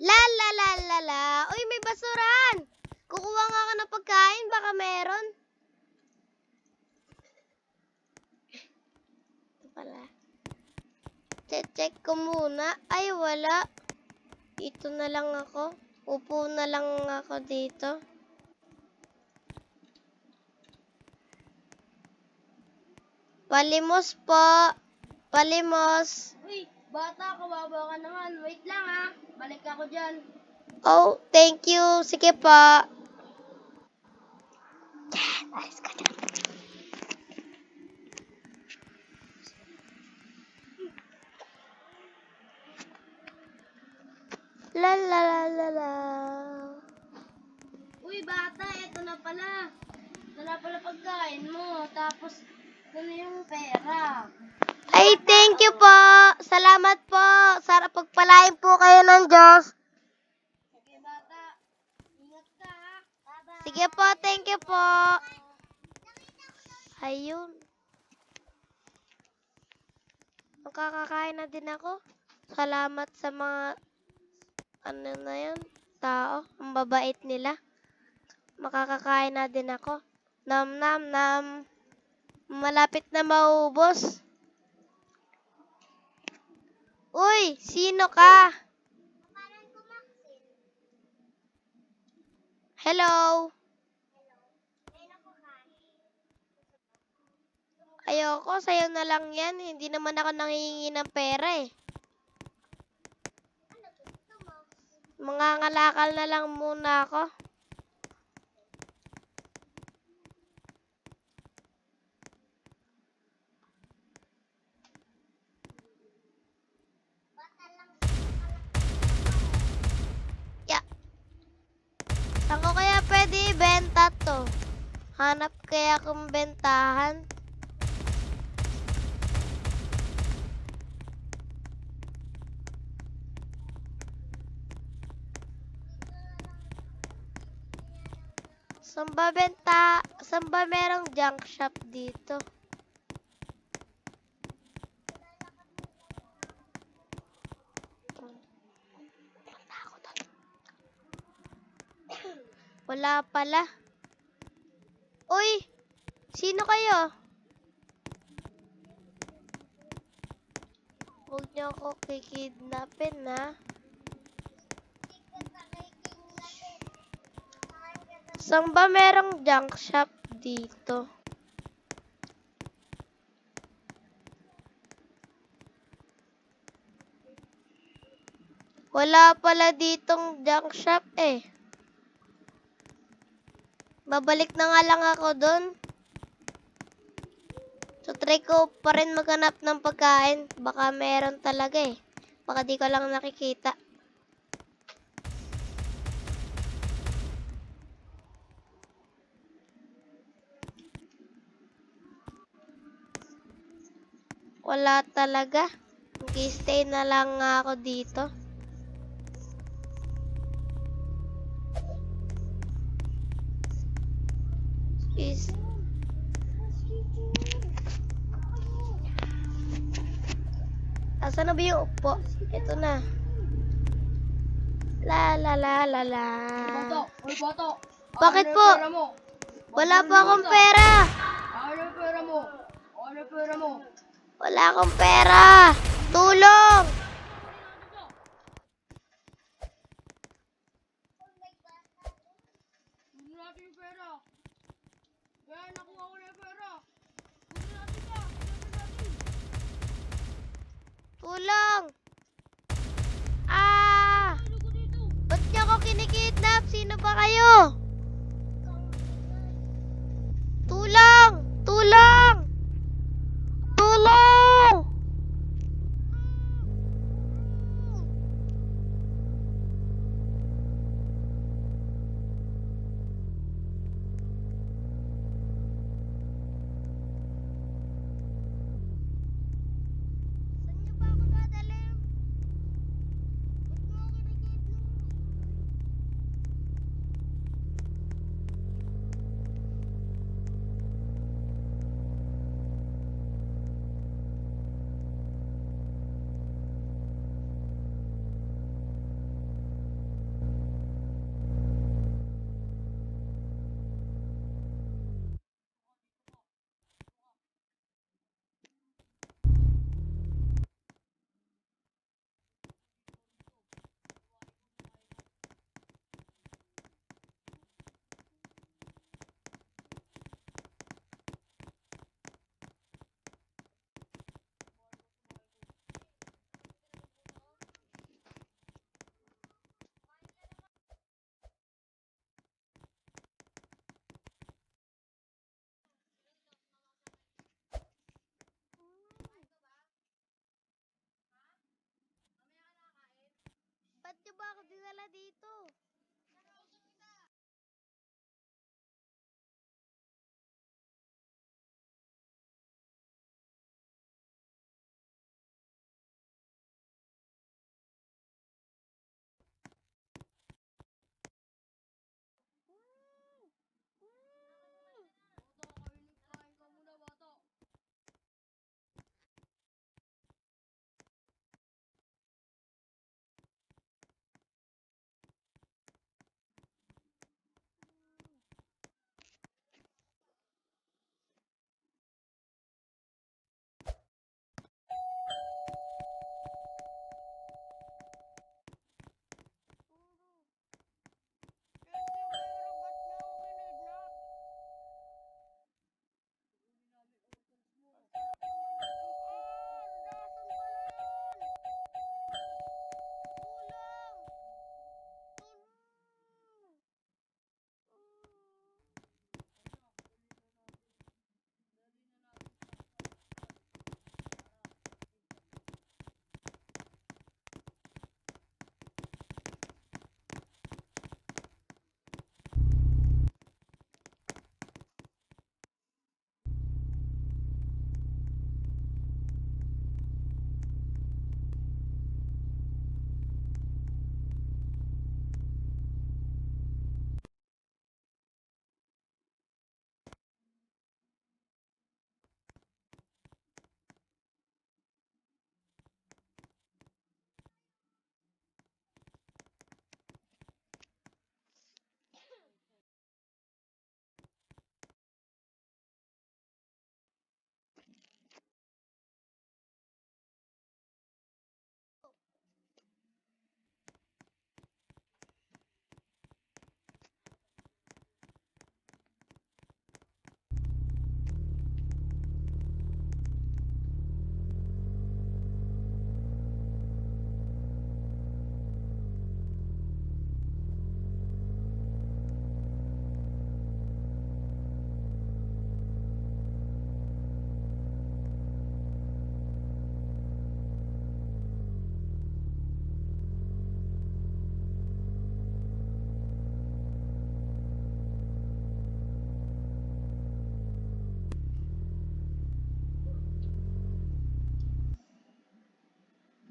La la la la la. Uy, may basuran. Kukuha nga ako ng pagkain, baka meron. Ito pala. Check ko muna. Ay, wala. Dito na lang ako. Upo na lang ako dito. Palimos po. Palimos. Uy, bata, kawawa ka naman. Wait lang ha. Balik ako dyan. Oh, thank you. Sige po. Alis ka dyan. La la la la la. Uy, bata, ito na pala. Ito na pala pagkain mo. Tapos, ito na yung pera. Ay, thank you po. Salamat po. Sana pagpalain po kayo ng Diyos. Sige, bata. Ingat ka ha. Bye-bye. Sige po, thank you po. Ayun. Makakakain na din ako. Salamat sa mga ano na yun, tao. Ang babait nila. Makakakain na din ako. Nam nam nam. Malapit na maubos. Uy, sino ka? Hello. Ayoko, sa'yo na lang yan. Hindi naman ako nangihingi ng pera eh. Mangangalakal na lang muna ako. Ya. Saan ko kaya pwede ibenta to? Hanap kaya akong bentahan? Saan ba merong junk shop dito? Wala pala. Uy! Sino kayo? Huwag niyo ako kikidnapin, ha? Saan ba merong junk shop dito? Wala pala ditong junk shop eh. Babalik na nga lang ako dun. So, try ko pa rin maghanap ng pagkain. Baka meron talaga eh. Baka di ko lang nakikita. Wala talaga. Mag-stay na lang nga ako dito. Asan na ba yung upo? Ito na. La la la la la. Uy, bata. Bakit po? Pera mo. Wala pa akong pera. Ano yung pera mo? Ano yung pera mo? Wala akong pera. Tulong! Kunin natin yung pera. Yan, nakuha ko na yung pera. Kunin natin ka. Kunin natin. Tulong! Ah! Ano ko dito? Ba't niyo ako kinikidnap? Sino ba kayo? Tulong! Tulong! Tulong! Saan niyo ba ako dadalhin? Ba't mo ako kinikidnap? dinala dito? Kain ka muna, bata.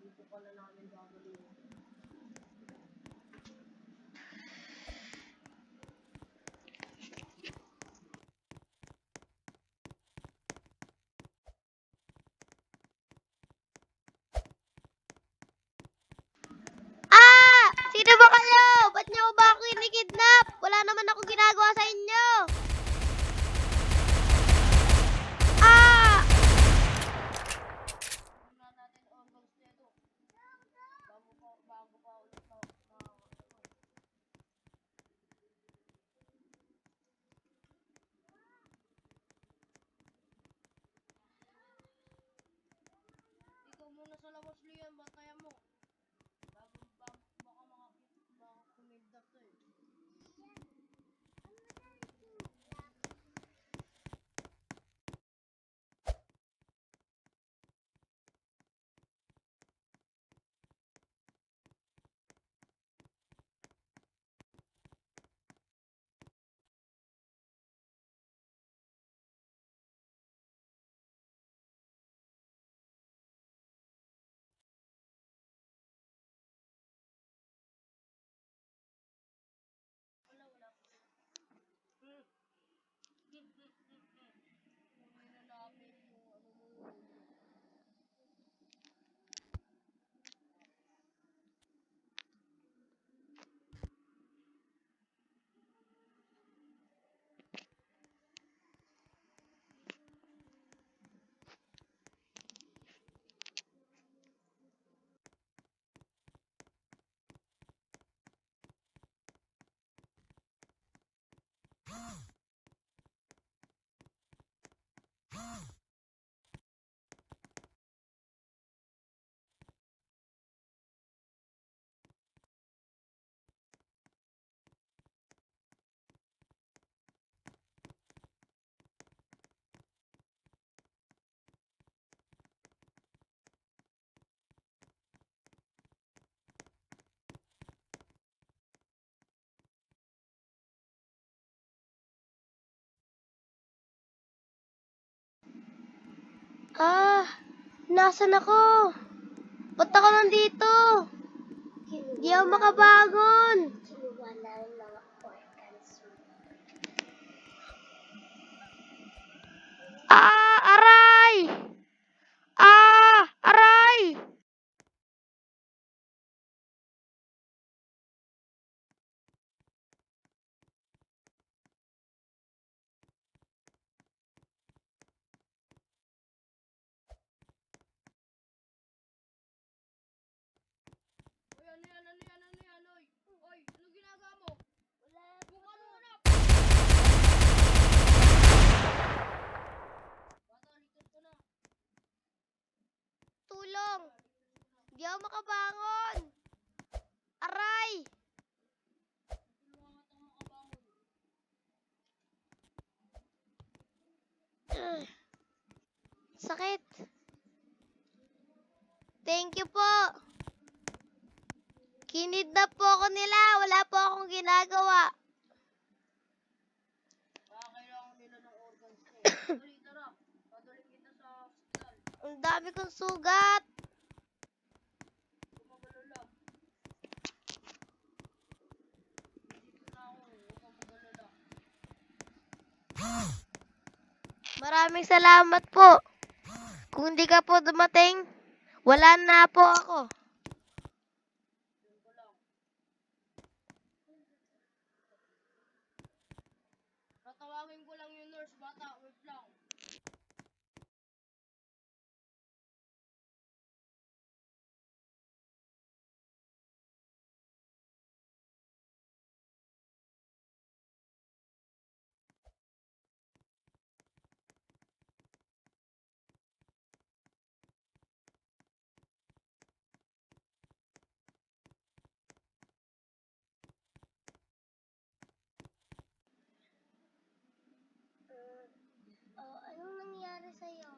Dito pala namin gagawin. Ah! Sino ba kayo? Ba't niyo ba ako kinikidnap? Wala naman ako ginagawa sa inyo. Ah! Muna natin organs nito. Bago pa Ah, nasan ako? Ba't ako nandito? Di ako makabangon. Kinuha na yung mga organs mo. Aray! Aray! Oy, ano yan? Oy, oy, ano ginagawa mo? Wala. Kung ano na. Bata, likod ko na. Tulong! Di ako makabangon. Aray! Tulungan ka tang makabangon. Sakit. Thank you po. Kinidnap po ako nila. Wala po akong ginagawa. Baka kailangan nila ng organs mo. Dali, tara. Dadalhin kita sa hospital. Ang dami kong sugat. Huwag ka magalala. Dito na ako. Huwag ka magalala. Maraming salamat po. Kung hindi ka po dumating, wala na po ako. Diyan ka lang. Tatawagin ko lang yung nurse, bata. Wait lang. Anong nangyari sa'yo?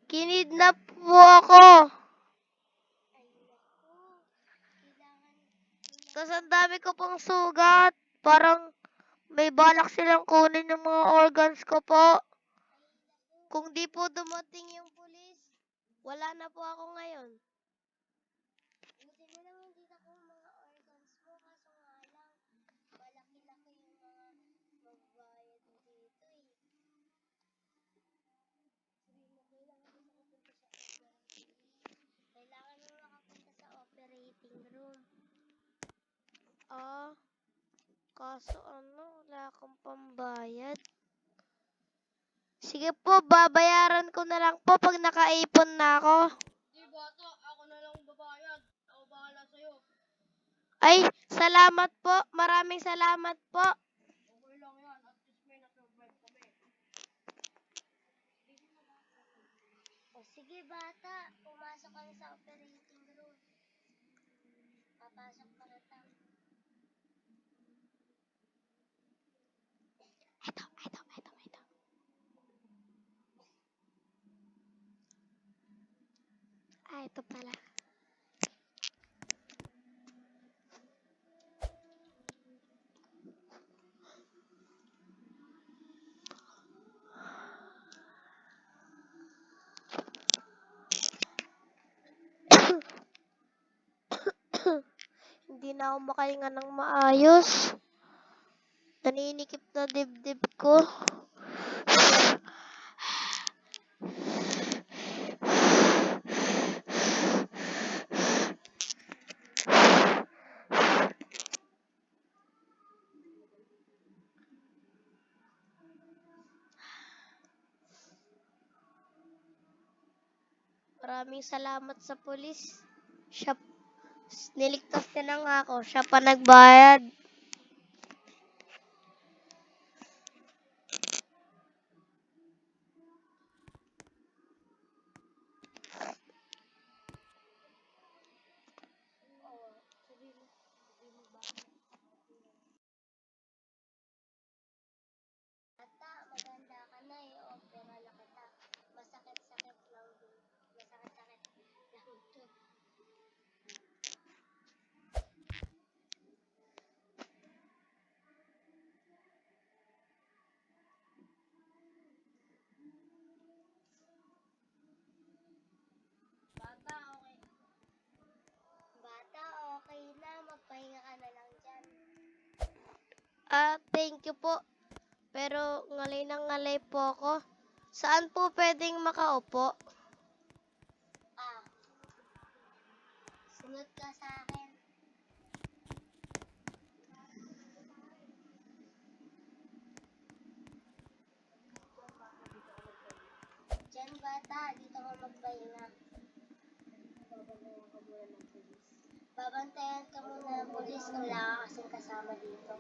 Kinidnap po ako. Ay, naku. Kailangan. Tapos ang dami ko pong sugat. Parang may balak silang kunin yung mga organs ko po. Kung di po dumating yung pulis, wala na po ako ngayon. Buti na lang hindi na ko mga organs mo. Kaso nga lang, malaki-laki yung mga magbayad dito eh. Sabi mo, kailangan mo makapunta sa operating room. Kailangan mo makapunta sa operating room. Kaso wala akong pambayad. Sige po, babayaran ko na lang po pag nakaipon na ako. Di bata, ako na lang babayad. Ako bahala sa'yo. Ay, salamat po. Maraming salamat po. Okay lang yan. At least may nasurvive kami. O sige bata, pumasok ka na sa operating room. Papasok ka na tam. Ito. Ito pala. Hindi na ako makahinga ng maayos. Naninikip na dibdib ko. Maraming salamat sa pulis. Siya, niligtas nila nga ako. Siya pa nagbayad. Bata, maganda ka na eh. Opera na kita. Masakit-sakit lang din. Masakit-sakit lang to. magpahinga ka na lang dyan. Thank you po. Pero ngalay na ngalay po ako. Saan po pwedeng makaupo? Sunod ka sa akin. Diyan bata, dito ka magpahinga. Babantayan ka muna ng pulis kung wala ka kasing kasama dito.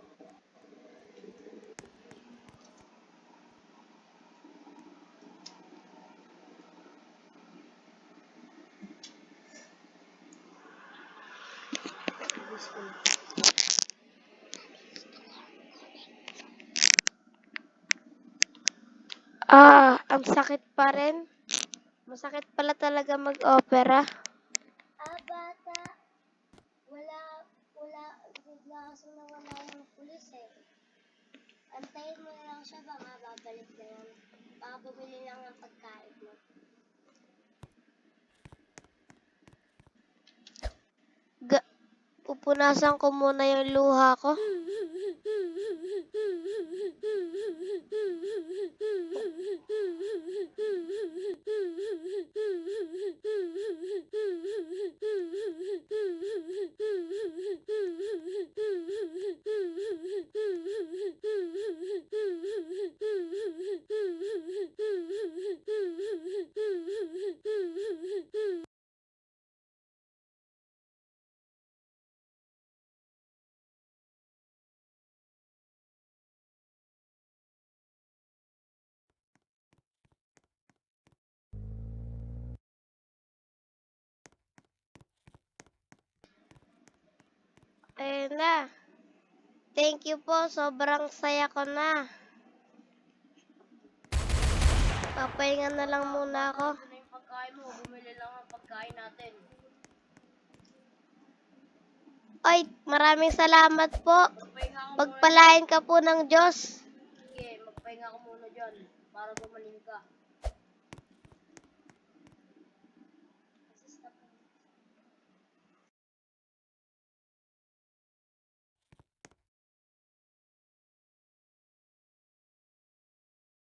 Ang sakit pa rin. Masakit pala talaga mag-opera. Bata, bigla kasing nawala yung pulis eh. Antayin mo na lang siya, baka babalik na yan. Baka bumili lang ng pagkain mo. Pupunasan ko muna yung luha ko. Ayun na. Thank you po. Sobrang saya ko na. Papahinga na lang muna ako. Ito na yung pagkain mo. Bumili lang ang pagkain natin. Ay, maraming salamat po. Magpahinga ka muna. Pagpalain ka po ng Diyos. Sige, magpahinga ka muna dyan para gumaling ka.